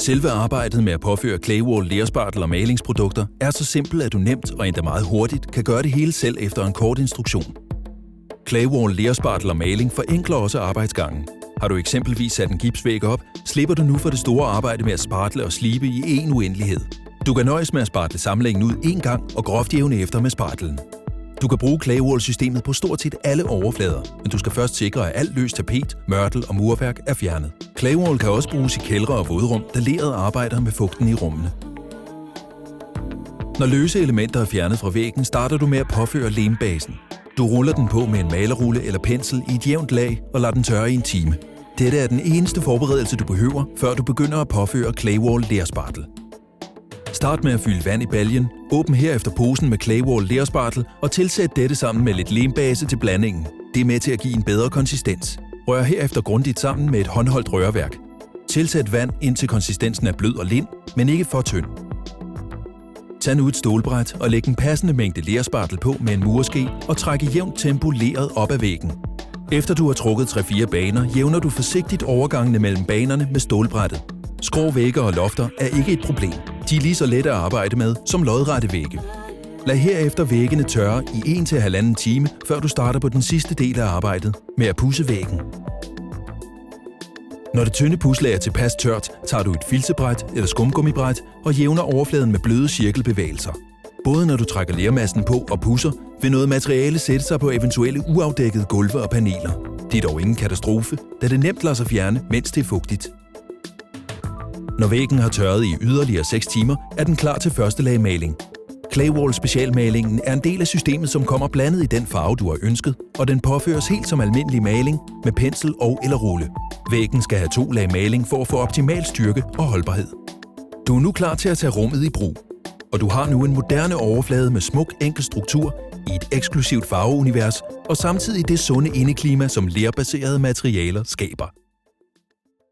Selve arbejdet med at påføre Claywall lerspardel og malingsprodukter er så simpelt, at du nemt og endda meget hurtigt kan gøre det hele selv efter en kort instruktion. Claywall lerspardel og maling forenkler også arbejdsgangen. Har du eksempelvis sat en gipsvæg op, slipper du nu for det store arbejde med at spartle og slibe i en uendelighed. Du kan nøjes med at spartle sammenlæggen ud en gang og groft jævne efter med spartlen. Du kan bruge Claywall-systemet på stort set alle overflader, men du skal først sikre, at alt løst tapet, mørtel og murværk er fjernet. Claywall kan også bruges i kældre og vådrum, da leret arbejder med fugten i rummene. Når løse elementer er fjernet fra væggen, starter du med at påføre lembasen. Du ruller den på med en malerrulle eller pensel i et jævnt lag og lader den tørre i en time. Dette er den eneste forberedelse, du behøver, før du begynder at påføre Claywall lerspardel. Start med at fylde vand i baljen, åbn herefter posen med Claywall lerspardel og tilsæt dette sammen med lidt lembase til blandingen. Det er med til at give en bedre konsistens. Rør herefter grundigt sammen med et håndholdt rørværk. Tilsæt vand indtil konsistensen er blød og lind, men ikke for tynd. Tag nu et stålbræt og læg en passende mængde lerspardel på med en mureske og træk i jævnt tempo leret op ad væggen. Efter du har trukket 3-4 baner, jævner du forsigtigt overgangene mellem banerne med stålbrættet. Skrå vægge og lofter er ikke et problem. De er lige så lette at arbejde med som lodrette vægge. Lad herefter væggene tørre i 1 til 1,5 time, før du starter på den sidste del af arbejdet med at pudse væggen. Når det tynde puslag er tilpas tørt, tager du et filsebræt eller skumgummibræt og jævner overfladen med bløde cirkelbevægelser. Både når du trækker lermassen på og pudser, vil noget materiale sætte sig på eventuelle uafdækkede gulve og paneler. Det er dog ingen katastrofe, da det nemt lader sig fjerne, mens det er fugtigt. Når væggen har tørret i yderligere 6 timer, er den klar til første lag maling. Claywall specialmalingen er en del af systemet, som kommer blandet i den farve, du har ønsket, og den påføres helt som almindelig maling med pensel og eller rulle. Væggen skal have 2 lag maling for at få optimal styrke og holdbarhed. Du er nu klar til at tage rummet i brug, og du har nu en moderne overflade med smuk, enkel struktur i et eksklusivt farveunivers og samtidig det sunde indeklima, som lerbaserede materialer skaber.